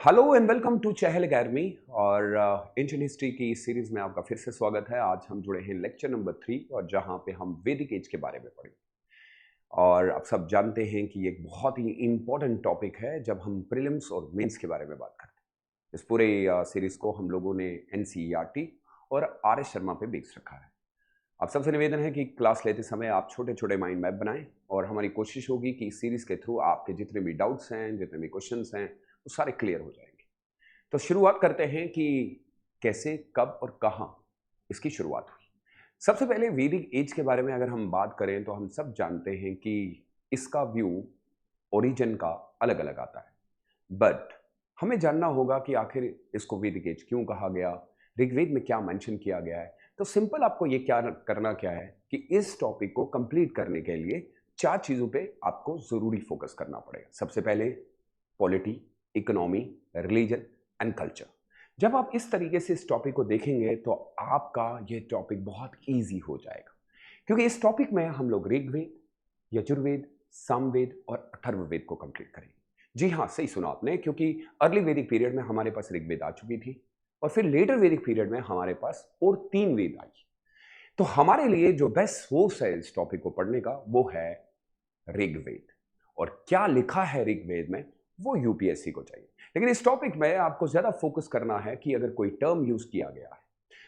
Hello and welcome to Chahal academy और ancient history की इस सीरीज में आपका फिर से स्वागत है। आज हम जुड़े हैं लेक्चर नंबर 3 और जहां पे हम वैदिक एज के बारे में पढ़ेंगे। और आप सब जानते हैं कि ये एक बहुत ही इंपॉर्टेंट टॉपिक है जब हम प्रीलिम्स और मेंस के बारे में बात करते हैं। इस पूरे सीरीज को हम लोगों ने एनसीईआरटी और आर एस शर्मा पे बेस रखा है। आप सबसे निवेदन है कि क्लास लेते समय आप छोटे छोटे माइंड मैप बनाएं और हमारी कोशिश होगी कि इस सीरीज के थ्रू आपके जितने भी डाउट्स हैं, जितने भी क्वेश्चंस हैं, वो सारे क्लियर हो जाएंगे। तो शुरुआत करते हैं कि कैसे, कब और कहाँ इसकी शुरुआत हुई। सबसे पहले वैदिक एज के बारे में अगर हम बात करें तो हम सब जानते हैं कि इसका व्यू ओरिजिन का अलग अलग आता है, बट हमें जानना होगा कि आखिर इसको वैदिक एज क्यों कहा गया, ऋग्वेद में क्या मेंशन किया गया है। तो सिंपल आपको ये क्या है कि इस टॉपिक को कंप्लीट करने के लिए 4 चीजों पे आपको जरूरी फोकस करना पड़ेगा। सबसे पहले polity, economy, religion and culture. जब आप इस तरीके से इस टॉपिक को देखेंगे तो आपका ये टॉपिक बहुत इजी हो जाएगा, क्योंकि इस टॉपिक में हम लोग ऋग्वेद, यजुर्वेद, सामवेद और अथर्ववेद को कंप्लीट करेंगे। जी हाँ, सही सुना आपने, क्योंकि अर्ली वैदिक पीरियड में हमारे पास ऋग्वेद आ चुकी थी और फिर लेटर वैदिक पीरियड में हमारे पास और 3 वेद आई। तो हमारे लिए जो बेस्ट सोर्स है इस टॉपिक को पढ़ने का वो है ऋग्वेद। और क्या लिखा है ऋग्वेद में वो यूपीएससी को चाहिए। लेकिन इस टॉपिक में आपको ज्यादा फोकस करना है कि अगर कोई टर्म यूज किया गया है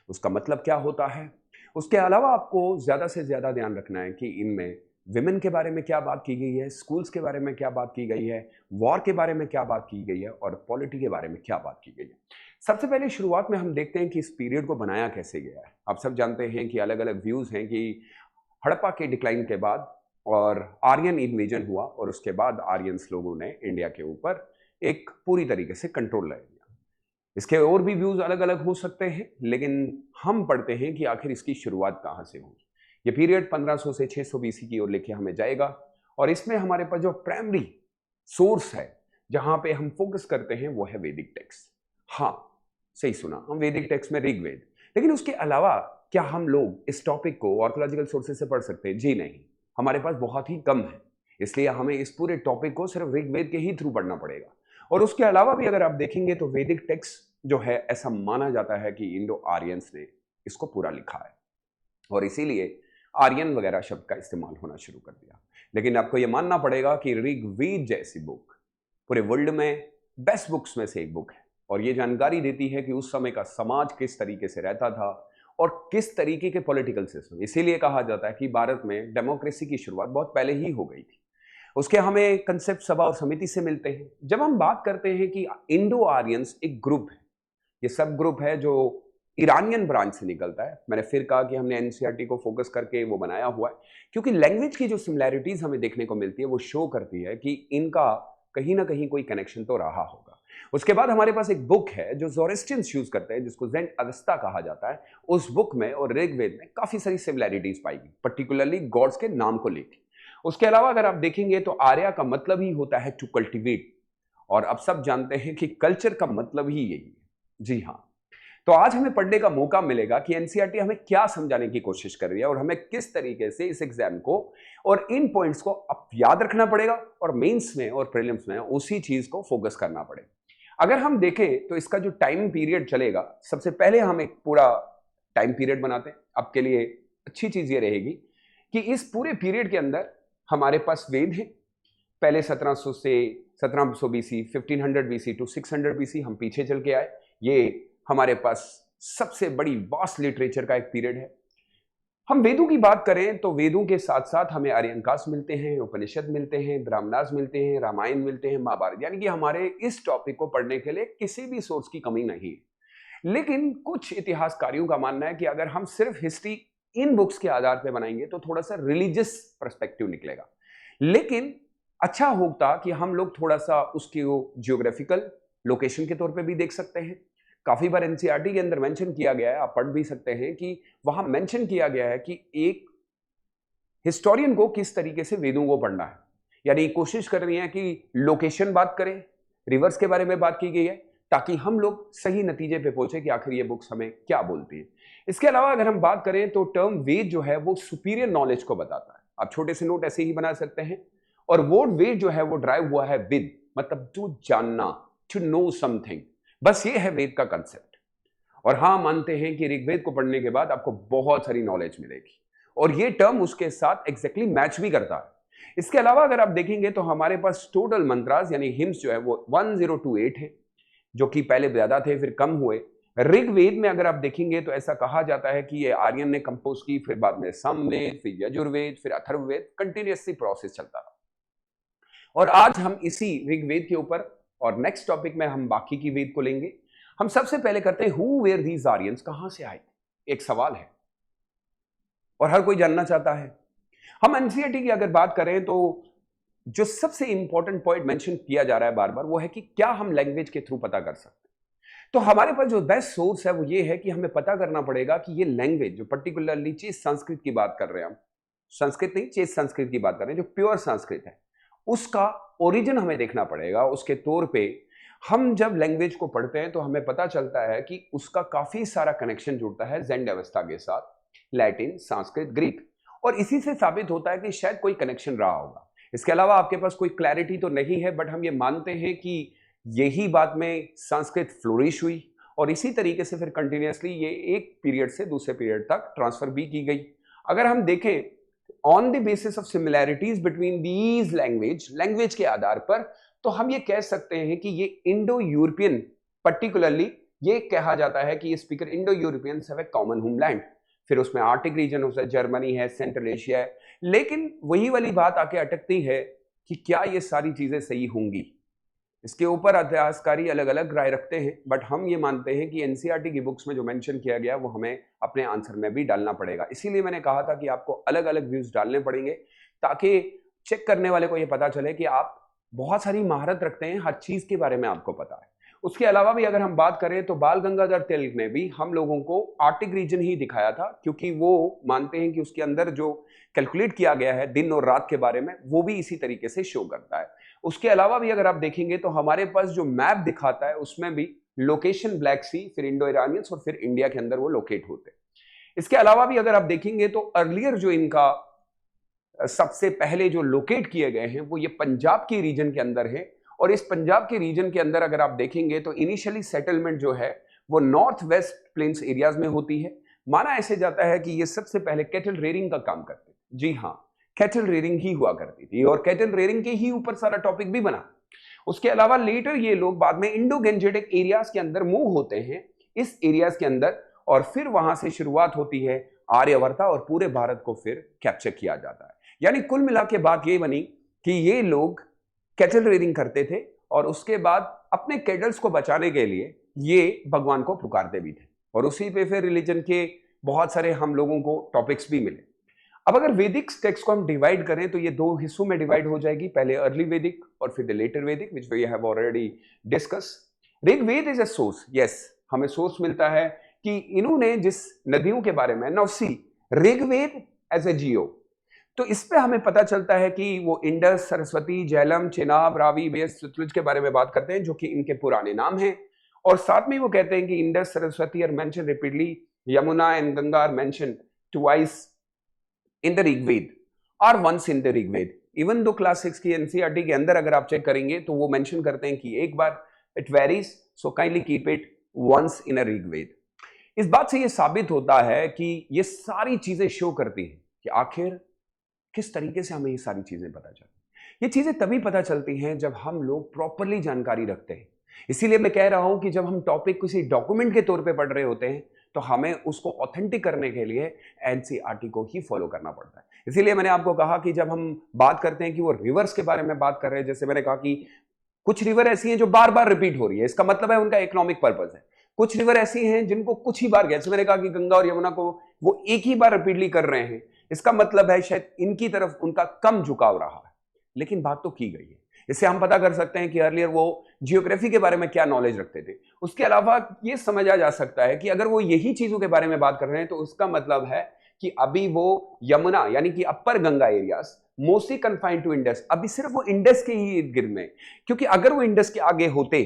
उसका मतलब क्या होता है। उसके अलावा आपको ज्यादा से ज्यादा ध्यान रखना है कि इनमें विमेन के बारे में क्या बात की गई है, स्कूल्स के बारे में क्या बात की गई है, वॉर के बारे में क्या बात की गई है और पॉलिटी के बारे में क्या बात की गई है। सबसे पहले शुरुआत में हम देखते हैं कि इस पीरियड को बनाया कैसे गया है। आप सब जानते हैं कि अलग अलग व्यूज हैं कि हड़प्पा के डिक्लाइन के बाद और आर्यन इन्वेजन हुआ और उसके बाद आर्यंस लोगों ने इंडिया के ऊपर एक पूरी तरीके से कंट्रोल ले लिया। इसके और भी व्यूज अलग अलग हो सकते हैं, लेकिन हम पढ़ते हैं कि आखिर इसकी शुरुआत कहां से हुई। ये पीरियड 1500 से 600 बीसी की ओर लेके हमें जाएगा और इसमें हमारे पास जो प्राइमरी सोर्स है जहां पे हम फोकस करते हैं वो है वैदिक टेक्स्ट। हाँ, सही सुना, हम वैदिक टेक्स्ट में ऋग्वेद। लेकिन उसके अलावा क्या हम लोग इस टॉपिक को आर्कियोलॉजिकल सोर्सेज से पढ़ सकते हैं? जी नहीं, हमारे पास बहुत ही कम है। इसलिए हमें इस पूरे टॉपिक को सिर्फ ऋग्वेद के ही थ्रू पढ़ना पड़ेगा। और उसके अलावा भी अगर आप देखेंगे तो वैदिक टेक्स्ट जो है ऐसा माना जाता है कि इंडो आर्यंस ने इसको पूरा लिखा है और इसीलिए आर्यन वगैरह शब्द का इस्तेमाल होना शुरू कर दिया। लेकिन आपको यह मानना पड़ेगा कि ऋग्वेद जैसी बुक पूरे वर्ल्ड में बेस्ट बुक्स में से एक बुक है और ये जानकारी देती है कि उस समय का समाज किस तरीके से रहता था और किस तरीके के पॉलिटिकल सिस्टम। इसीलिए कहा जाता है कि भारत में डेमोक्रेसी की शुरुआत बहुत पहले ही हो गई थी। उसके हमें कंसेप्ट सभा और समिति से मिलते हैं। जब हम बात करते हैं कि इंडो आर्यंस एक ग्रुप है, ये सब ग्रुप है जो ईरानियन ब्रांच से निकलता है। मैंने फिर कहा कि हमने एनसीईआरटी को फोकस करके वो बनाया हुआ है, क्योंकि लैंग्वेज की जो सिमिलैरिटीज हमें देखने को मिलती है वो शो करती है कि इनका कहीं ना कहीं कोई कनेक्शन तो रहा होगा। उसके बाद हमारे पास एक बुक है जो जोरेस्ट्रियंस यूज करते हैं, जिसको ज़ेंट अवेस्ता कहा जाता है। उस बुक में और ऋग्वेद में काफी सारी सिमिलैरिटीज पाई गई, पर्टिकुलरली गॉड्स के नाम को लेकर। उसके अलावा अगर आप देखेंगे तो आर्या का मतलब ही होता है टू कल्टिवेट, और अब सब जानते हैं कि कल्चर का मतलब ही यही है। जी हाँ, तो आज हमें पढ़ने का मौका मिलेगा कि एनसीईआरटी हमें क्या समझाने की कोशिश कर रही है और हमें किस तरीके से इस एग्जाम को और इन पॉइंट्स को अब याद रखना पड़ेगा और मेंस में और प्रीलिम्स में उसी चीज को फोकस करना पड़ेगा। अगर हम देखें तो इसका जो टाइम पीरियड चलेगा, सबसे पहले हम एक पूरा टाइम पीरियड बनाते हैं। आपके लिए अच्छी चीज ये रहेगी कि इस पूरे पीरियड के अंदर हमारे पास वेद है। पहले 1700 से 1700 बीसी, 1500 बीसी टू 600 बीसी हम पीछे चल के आए। ये हमारे पास सबसे बड़ी वास्ट लिटरेचर का एक पीरियड है। हम वेदों की बात करें तो वेदों के साथ साथ हमें आर्यनकास मिलते हैं, उपनिषद मिलते हैं, ब्राह्मणास मिलते हैं, रामायण मिलते हैं, महाभारत, यानी कि हमारे इस टॉपिक को पढ़ने के लिए किसी भी सोर्स की कमी नहीं है। लेकिन कुछ इतिहासकारियों का मानना है कि अगर हम सिर्फ हिस्ट्री इन बुक्स के आधार पर बनाएंगे तो थोड़ा सा रिलीजियस पर्सपेक्टिव निकलेगा। लेकिन अच्छा होता कि हम लोग थोड़ा सा उसकी जियोग्राफिकल लोकेशन के तौर पे भी देख सकते हैं। काफी बार एनसीईआरटी के अंदर मेंशन किया गया है, आप पढ़ भी सकते हैं कि वहां मेंशन किया गया है कि एक हिस्टोरियन को किस तरीके से वेदों को पढ़ना है। यानी कोशिश कर रही है कि लोकेशन बात करें, रिवर्स के बारे में बात की गई है, ताकि हम लोग सही नतीजे पे पहुंचे कि आखिर ये बुक्स हमें क्या बोलती है। इसके अलावा अगर हम बात करें तो टर्म वेद जो है वो सुपीरियर नॉलेज को बताता है। आप छोटे से नोट ऐसे ही बना सकते हैं। और वो वेद जो है वो ड्राइव हुआ है विद, मतलब टू जानना। To know something. बस ये है वेद का कंसेप्ट। और हाँ, मानते हैं कि ऋग्वेद को पढ़ने के बाद आपको बहुत सारी नॉलेज मिलेगी, और ये टर्म उसके साथ एग्जैक्टली मैच भी करता है। इसके अलावा अगर आप देखेंगे तो हमारे पास टोटल मंत्रास यानी हिम्स जो है वो 1028 है, जो कि पहले ज्यादा थे फिर कम हुए। ऋग्वेद में अगर आप देखेंगे तो ऐसा कहा जाता है कि ये आर्यन ने कंपोज की, फिर बाद में सामवेद, फिर यजुर्वेद, फिर अथर्ववेद, कंटिन्यूअसली प्रोसेस चलता रहा। और आज हम इसी ऋग्वेद के ऊपर और नेक्स्ट टॉपिक में हम बाकी की वेद को लेंगे। हम सबसे पहले करते हैं हु वेयर दीज आर्यंस, कहां से आए थे, एक सवाल है और हर कोई जानना चाहता है। हम एनसीईआरटी की अगर बात करें तो जो सबसे इंपॉर्टेंट पॉइंट मेंशन किया जा रहा है बार बार वो है कि क्या हम लैंग्वेज के थ्रू पता कर सकते हैं। तो हमारे पास जो बेस्ट सोर्स है वो ये है कि हमें पता करना पड़ेगा कि ये लैंग्वेज जो पर्टिकुलरली चेत संस्कृत की बात कर रहे हैं, हम संस्कृत नहीं चेत संस्कृत की बात कर रहे हैं, जो प्योर संस्कृत है उसका ओरिजिन हमें देखना पड़ेगा। उसके तौर पे हम जब लैंग्वेज को पढ़ते हैं तो हमें पता चलता है कि उसका काफी सारा कनेक्शन जुड़ता है ज़ेंड अवस्था के साथ, लैटिन, संस्कृत, ग्रीक, और इसी से साबित होता है कि शायद कोई कनेक्शन रहा होगा। इसके अलावा आपके पास कोई क्लैरिटी तो नहीं है, बट हम ये मानते हैं कि यही बात में संस्कृत फ्लोरिश हुई और इसी तरीके से फिर कंटिन्यूअसली ये एक पीरियड से दूसरे पीरियड तक ट्रांसफर भी की गई। अगर हम देखें on the basis of similarities between these language के आधार पर, तो हम ये कह सकते हैं कि ये इंडो यूरोपियन, पर्टिकुलरली ये कहा जाता है कि ये speaker Indo Europeans have a common homeland. फिर उसमें आर्टिक रीजन हो सकता है, जर्मनी है, सेंट्रल एशिया है, लेकिन वही वाली बात आके अटकती है कि क्या ये सारी चीजें सही होंगी। इसके ऊपर इतिहासकारी अलग अलग राय रखते हैं, बट हम ये मानते हैं कि एनसीईआरटी की बुक्स में जो मेंशन किया गया वो हमें अपने आंसर में भी डालना पड़ेगा। इसीलिए मैंने कहा था कि आपको अलग अलग व्यूज डालने पड़ेंगे ताकि चेक करने वाले को ये पता चले कि आप बहुत सारी महारत रखते हैं, हर चीज के बारे में आपको पता है। उसके अलावा भी अगर हम बात करें तो बाल गंगाधर तिलक ने भी हम लोगों को आर्टिक रीजन ही दिखाया था, क्योंकि वो मानते हैं कि उसके अंदर जो कैलकुलेट किया गया है दिन और रात के बारे में वो भी इसी तरीके से शो करता है। उसके अलावा भी अगर आप देखेंगे तो हमारे पास जो मैप दिखाता है उसमें भी लोकेशन ब्लैक सी, फिर इंडो ईरानियंस और फिर इंडिया के अंदर वो लोकेट होते हैं। इसके अलावा भी अगर आप देखेंगे तो अर्लियर जो इनका सबसे पहले जो लोकेट किए गए हैं वो ये पंजाब के रीजन के अंदर है, और इस पंजाब के रीजन के अंदर अगर आप देखेंगे तो इनिशियली सेटलमेंट जो है वो नॉर्थ वेस्ट प्लेन्स एरियाज में होती है। माना ऐसे जाता है कि ये सबसे पहले कैटल रेयरिंग का काम करते थे। जी हाँ, कैटल रेयरिंग ही हुआ करती थी और कैटल रेयरिंग के ही ऊपर सारा टॉपिक भी बना। उसके अलावा लेटर ये लोग बाद में इंडो गेंजेटिक एरियाज के अंदर मूव होते हैं, इस एरियाज के अंदर, और फिर वहां से शुरुआत होती है आर्यवर्ता और पूरे भारत को फिर कैप्चर किया जाता है। यानी कुल मिला के बात ये बनी कि ये लोग कैटल रेयरिंग करते थे और उसके बाद अपने कैटल्स को बचाने के लिए ये भगवान को पुकारते भी थे, और उसी पे फिर रिलीजन के बहुत सारे हम लोगों को टॉपिक्स भी मिले। अब अगर वैदिक टेक्स्ट को हम डिवाइड करें तो ये दो हिस्सों में डिवाइड हो जाएगी, पहले अर्ली वैदिक और फिर the later Vedic, which we have already discuss. Rigveda is a source, yes, हमें सोर्स मिलता है कि इन्होंने जिस नदियों के बारे में, now see Rigveda as a geo, तो इस पे हमें पता चलता है कि वो इंडस, सरस्वती, झेलम, चेनाब, रावी, बेस, सतलुज के बारे में बात करते हैं, जो कि इनके पुराने नाम हैं। और साथ में वो कहते हैं कि Indus, Saraswati are mention repeatedly, Yamuna and Ganga are mention twice in the Rigveda और once in the Rigveda. Even though class 6 की एनसीईआरटी के अंदर अगर आप चेक करेंगे तो वो मेंशन करते हैं कि एक बार, it varies, so kindly keep it once in a Rigveda. इस बात से ये साबित होता है कि ये सारी चीजें शो करती हैं कि आखिर किस तरीके से हमें ये सारी चीजें पता चलती। ये चीजें तभी पता चलती हैं जब हम लोग प्रॉपरली जानकारी रखते हैं। इसीलिए मैं कह रहा हूं कि जब हम टॉपिक किसी डॉक्यूमेंट के तौर पे पढ़ रहे होते हैं तो हमें उसको ऑथेंटिक करने के लिए एनसीईआरटी को ही फॉलो करना पड़ता है। इसीलिए मैंने आपको कहा कि जब हम बात करते हैं कि वो रिवर्स के बारे में बात कर रहे हैं, जैसे मैंने कहा कि कुछ रिवर ऐसी हैं जो बार बार रिपीट हो रही है, इसका मतलब है उनका इकोनॉमिक पर्पज है। कुछ रिवर ऐसी हैं जिनको कुछ ही बार, जैसे मैंने कहा कि गंगा और यमुना को वो एक ही बार रिपीटली कर रहे हैं, इसका मतलब है शायद इनकी तरफ उनका कम झुकाव रहा है, लेकिन बात तो की गई है। इससे हम पता कर सकते हैं कि अर्लियर वो जियोग्राफी के बारे में क्या नॉलेज रखते थे। उसके अलावा ये समझा जा सकता है कि अगर वो यही चीजों के बारे में बात कर रहे हैं तो उसका मतलब है कि अभी वो यमुना यानी कि upper Ganga areas mostly confined to Indus, अभी सिर्फ वो इंडस के ही इर्द गिर्द में, क्योंकि अगर वो इंडस के आगे होते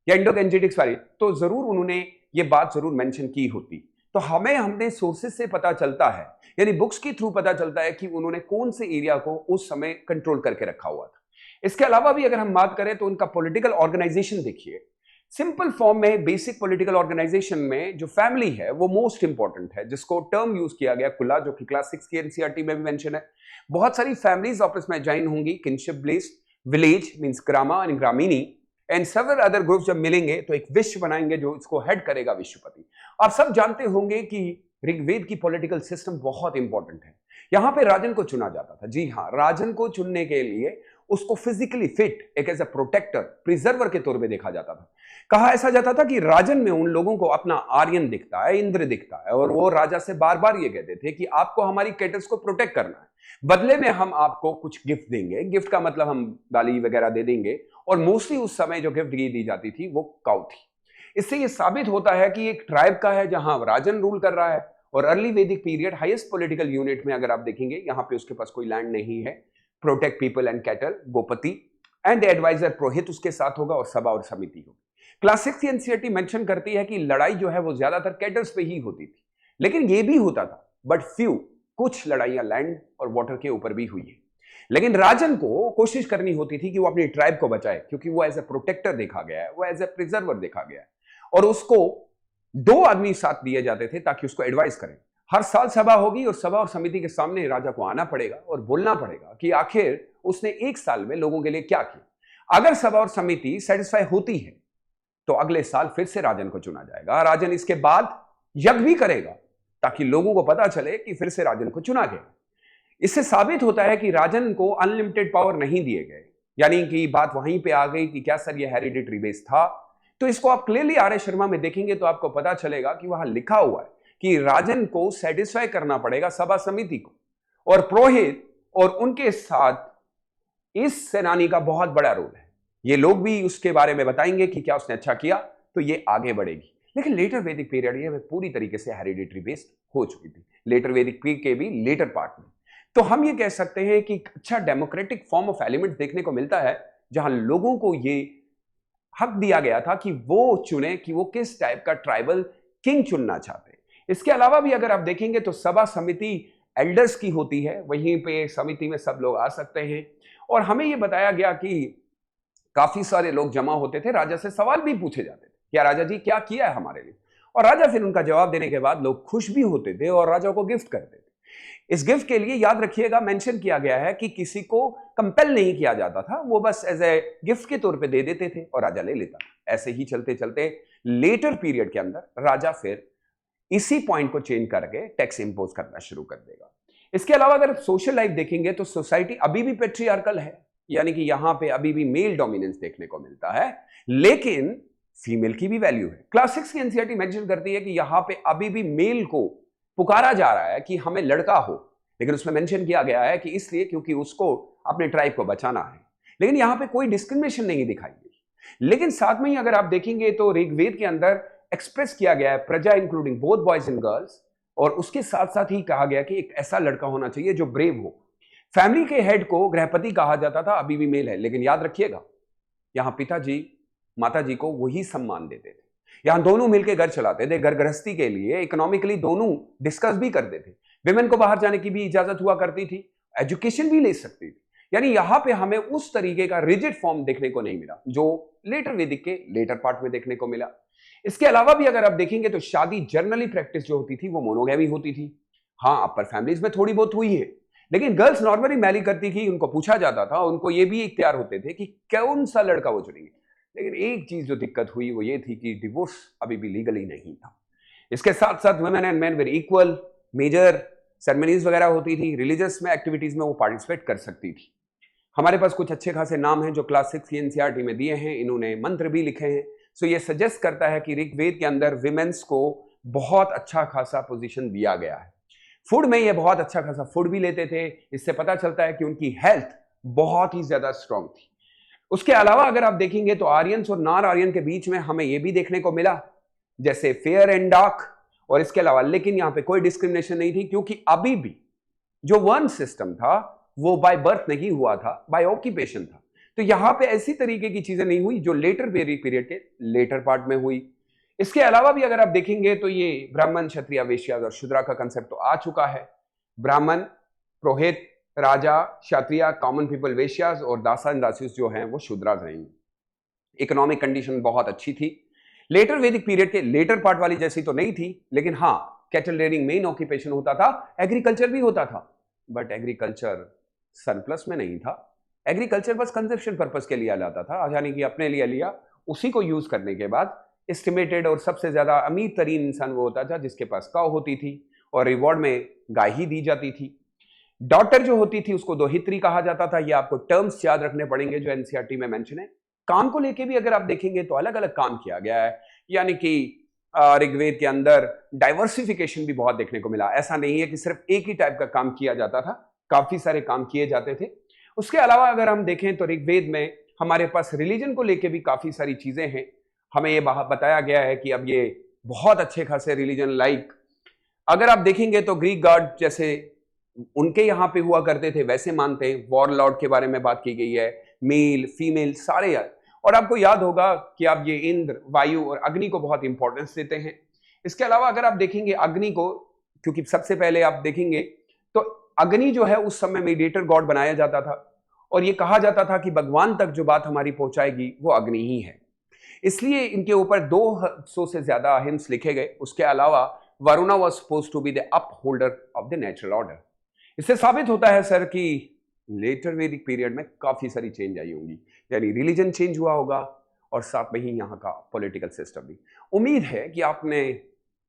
या इंडो गेंजेटिक्स वाले तो जरूर उन्होंने ये बात जरूर मेंशन की होती। तो हमने सोर्सेस से पता चलता है, यानी बुक्स के थ्रू पता चलता है कि उन्होंने कौन से एरिया को उस समय कंट्रोल करके रखा हुआ था। इसके अलावा भी अगर हम बात करें तो उनका पॉलिटिकल ऑर्गेनाइजेशन देखिए, सिंपल फॉर्म में बेसिक पॉलिटिकल ऑर्गेनाइजेशन में जो फैमिली है वो मोस्ट इंपॉर्टेंट है, जिसको टर्म यूज किया गया कुला, जो कि क्लास 6 की एनसीईआरटी में भी मेंशन है। बहुत सारी फैमिलीज आपस में ज्वाइन होंगी, kinship based, village means grama and gramini and several other groups जब मिलेंगे तो एक विश्व बनाएंगे जो इसको हेड करेगा विश्वपति। आप सब जानते होंगे कि ऋग्वेद की पॉलिटिकल सिस्टम बहुत इंपॉर्टेंट है। यहां पे राजन को चुना जाता था। जी हां, राजन को चुनने के लिए उसको फिजिकली फिट एक एज ए प्रोटेक्टर, प्रिजर्वर के तौर पे देखा जाता था। कहा ऐसा जाता था कि राजन में उन लोगों को अपना आर्यन दिखता है, इंद्र दिखता है, और वो राजा से बार बार ये कहते थे कि आपको हमारी कैटल्स को प्रोटेक्ट करना है, बदले में हम आपको कुछ गिफ्ट देंगे। गिफ्ट का मतलब हम दाली वगैरह दे देंगे, और मोस्टली उस समय जो गिफ्ट दी जाती थी वो काऊ थी। इससे ये साबित होता है कि एक ट्राइब का है जहां राजन रूल कर रहा है, और अर्ली वैदिक पीरियड हाईएस्ट पॉलिटिकल यूनिट में अगर आप देखेंगे यहां पे उसके पास कोई लैंड नहीं है, protect people and cattle, gopati and adviser purohit उसके साथ होगा, और सभा और समिति होगी। क्लास 6 की एनसीईआरटी मेंशन करती है कि लड़ाई जो है वो ज्यादातर कैटल्स पे ही होती थी, लेकिन ये भी होता था बट फ्यू, कुछ लड़ाइयां लैंड और वाटर के ऊपर भी हुई है। लेकिन राजन को कोशिश करनी होती थी कि वो अपनी ट्राइब को बचाए, क्योंकि वो एज ए प्रोटेक्टर देखा गया है, वो एज ए प्रिजर्वर देखा गया है, और उसको 2 आदमी साथ दिए जाते थे ताकि उसको एडवाइस करें। हर साल सभा होगी और सभा और समिति के सामने राजा को आना पड़ेगा और बोलना पड़ेगा कि आखिर उसने 1 साल में लोगों के लिए क्या किया। अगर सभा और समिति सेटिस्फाई होती है तो अगले साल फिर से राजन को चुना जाएगा। राजन इसके बाद यज्ञ भी करेगा ताकि लोगों को पता चले कि फिर से राजन को चुना गया। इससे साबित होता है कि राजन को अनलिमिटेड पावर नहीं दिए गए, यानी कि बात वहीं पे आ गई कि क्या सर ये हेरिडिटरी बेस था। तो इसको आप क्लियरली आर एस शर्मा में देखेंगे तो आपको पता चलेगा कि वहां लिखा हुआ है कि राजन को सेटिस्फाई करना पड़ेगा सभा समिति को, और पुरोहित और उनके साथ इस सेनानी का बहुत बड़ा रोल है। ये लोग भी उसके बारे में बताएंगे कि क्या उसने अच्छा किया तो ये आगे बढ़ेगी। लेकिन लेटर वैदिक पीरियड ये पूरी तरीके से हेरिडिटरी बेस्ड हो चुकी थी, लेटर वैदिक पीरियड के भी लेटर पार्ट में। तो हम ये कह सकते हैं कि अच्छा डेमोक्रेटिक फॉर्म ऑफ एलिमेंट देखने को मिलता है, जहां लोगों को ये हक दिया गया था कि वो चुने कि वो किस टाइप का ट्राइबल किंग चुनना चाहते हैं। इसके अलावा भी अगर आप देखेंगे तो सभा समिति एल्डर्स की होती है, वहीं पे समिति में सब लोग आ सकते हैं, और हमें ये बताया गया कि काफी सारे लोग जमा होते थे, राजा से सवाल भी पूछे जाते थे, क्या राजा जी क्या किया है हमारे लिए, और राजा फिर उनका जवाब देने के बाद लोग खुश भी होते थे और राजा को गिफ्ट करते थे। इस गिफ्ट के लिए याद रखिएगा मेंशन किया गया है कि किसी को कंपेल नहीं किया जाता था, वो बस एज ए गिफ्ट के तौर पे दे देते थे और राजा ले लेता था। ऐसे ही चलते चलते लेटर पीरियड के अंदर राजा फिर इसी पॉइंट को चेंज करके टैक्स इंपोज करना शुरू कर देगा। इसके अलावा अगर सोशल लाइफ देखेंगे तो सोसाइटी अभी भी पेट्रियार्कल है, यानी कि यहां पे अभी भी मेल डोमिनेंस देखने को मिलता है, लेकिन फीमेल की भी वैल्यू है। क्लास 6 की एनसीईआरटी मेंशन करती है कि यहां पे अभी भी मेल को पुकारा जा रहा है कि हमें लड़का हो, लेकिन उसमें मेंशन किया गया है कि इसलिए क्योंकि उसको अपने ट्राइब को बचाना है। लेकिन यहां पे कोई डिस्क्रिमिनेशन नहीं दिखाई गई। लेकिन साथ में ही अगर आप देखेंगे तो ऋग्वेद के अंदर एक्सप्रेस किया गया है प्रजा including both boys and girls, और उसके साथ साथ ही कहा गया कि एक ऐसा लड़का होना चाहिए जो ब्रेव हो। फैमिली के हेड को गृहपति कहा जाता था, अभी भी मेल है, लेकिन याद रखिएगा यहां पिताजी माताजी को वही सम्मान देते थे। यहां दोनों मिलकर घर चलाते थे, घर गृहस्थी के लिए इकोनॉमिकली दोनों डिस्कस भी करते थे। विमेन को बाहर जाने की भी इजाजत हुआ करती थी, एजुकेशन भी ले सकती थी। यानी यहां पे हमें उस तरीके का रिजिड फॉर्म देखने को नहीं मिला जो लेटर वैदिक के लेटर पार्ट में देखने को मिला। इसके अलावा भी अगर आप देखेंगे तो शादी जर्नली प्रैक्टिस जो होती थी वो मोनोगैमी होती थी। हाँ, अपर फैमिलीज में थोड़ी बहुत हुई है, लेकिन गर्ल्स नॉर्मली मैरी करती थी, उनको पूछा जाता था, उनको ये भी इख्तियार होते थे कि कौन सा लड़का वो चुनेंगे। लेकिन एक चीज जो दिक्कत हुई वो ये थी कि डिवोर्स अभी भी लीगली नहीं था। इसके साथ साथ women and men were equal, major ceremonies वगैरह होती थी, रिलीजियस में एक्टिविटीज में वो पार्टिसिपेट कर सकती थी। हमारे पास कुछ अच्छे खासे नाम हैं जो क्लास 6 की एनसीईआरटी में दिए हैं, इन्होंने मंत्र भी लिखे हैं। सो ये सजेस्ट करता है कि ऋग्वेद के अंदर विमेंस को बहुत अच्छा खासा पोजीशन दिया गया है। फूड में ये बहुत अच्छा खासा फूड भी लेते थे, इससे पता चलता है कि उनकी हेल्थ बहुत ही ज्यादा स्ट्रांग थी। उसके अलावा अगर आप देखेंगे तो आर्यंस और नॉन आर्यन के बीच में हमें यह भी देखने को मिला, जैसे फेयर एंड डार्क, और इसके अलावा लेकिन यहां पे कोई डिस्क्रिमिनेशन नहीं थी, क्योंकि अभी भी जो वर्ण सिस्टम था वो बाय बर्थ नहीं हुआ था, बाय ऑक्यूपेशन था। तो यहां पे ऐसी तरीके की चीजें नहीं हुई जो लेटर पीरियड के लेटर पार्ट में हुई। इसके अलावा भी अगर आप देखेंगे तो ये ब्राह्मण, क्षत्रिय, वैश्य और शूद्रा का कंसेप्ट तो आ चुका है। ब्राह्मण, पुरोहित, राजा, क्षत्रिय, कॉमन पीपल वेश्यास और दासा एंड दासीज जो हैं वो शूद्रास रहेंगे। इकोनॉमिक कंडीशन बहुत अच्छी थी। लेटर वैदिक पीरियड के लेटर पार्ट वाली जैसी तो नहीं थी, लेकिन हाँ, कैटल रेयरिंग मेन ऑक्यूपेशन होता था, एग्रीकल्चर भी होता था, बट एग्रीकल्चर सरप्लस में नहीं था। एग्रीकल्चर बस कंजप्शन पर्पस के लिए लाता था, यानी कि अपने लिए लिया, उसी को यूज करने के बाद एस्टिमेटेड और सबसे ज्यादा अमीर तरीन इंसान वो होता था जिसके पास काऊ होती थी और रिवॉर्ड में गाय ही दी जाती थी। डॉटर जो होती थी उसको दोहित्री कहा जाता था। ये आपको टर्म्स याद रखने पड़ेंगे जो एनसीईआरटी में मेंशन है। काम को लेके भी अगर आप देखेंगे तो अलग अलग काम किया गया है, यानी कि ऋग्वेद के अंदर डाइवर्सिफिकेशन भी बहुत देखने को मिला। ऐसा नहीं है कि सिर्फ एक ही टाइप का काम किया जाता था, काफी सारे काम किए जाते थे। उसके अलावा अगर हम देखें तो ऋग्वेद में हमारे पास रिलीजन को लेके भी काफी सारी चीजें हैं। हमें ये बताया गया है कि अब ये बहुत अच्छे खासे रिलीजन लाइक अगर आप देखेंगे तो ग्रीक गॉड जैसे उनके यहां पे हुआ करते थे वैसे मानते हैं। वॉर लॉर्ड के बारे में बात की गई है, मेल फीमेल सारे याद। और आपको याद होगा कि आप ये इंद्र, वायु और अग्नि को बहुत इंपॉर्टेंस देते हैं। इसके अलावा अगर आप देखेंगे अग्नि को, क्योंकि सबसे पहले आप देखेंगे तो अग्नि जो है उस समय मीडिएटर गॉड बनाया जाता था और ये कहा जाता था कि भगवान तक जो बात हमारी पहुंचाएगी वो अग्नि ही है। इसलिए इनके ऊपर 200 से ज्यादा हिम्स लिखे गए। उसके अलावा Varuna was supposed to be the upholder of the natural order. इससे साबित होता है सर कि लेटर वैदिक पीरियड में काफी सारी चेंज आई होंगी, यानी रिलीजन चेंज हुआ होगा और साथ में ही यहाँ का पॉलिटिकल सिस्टम भी। उम्मीद है कि आपने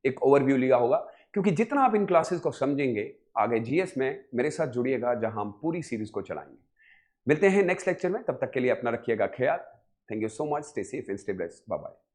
एक ओवरव्यू लिया होगा, क्योंकि जितना आप इन क्लासेस को समझेंगे आगे जीएस में मेरे साथ जुड़िएगा जहां हम पूरी सीरीज को चलाएंगे। मिलते हैं नेक्स्ट लेक्चर में, तब तक के लिए अपना रखिएगा ख्याल। Thank you so much, stay safe and stay blessed, bye bye.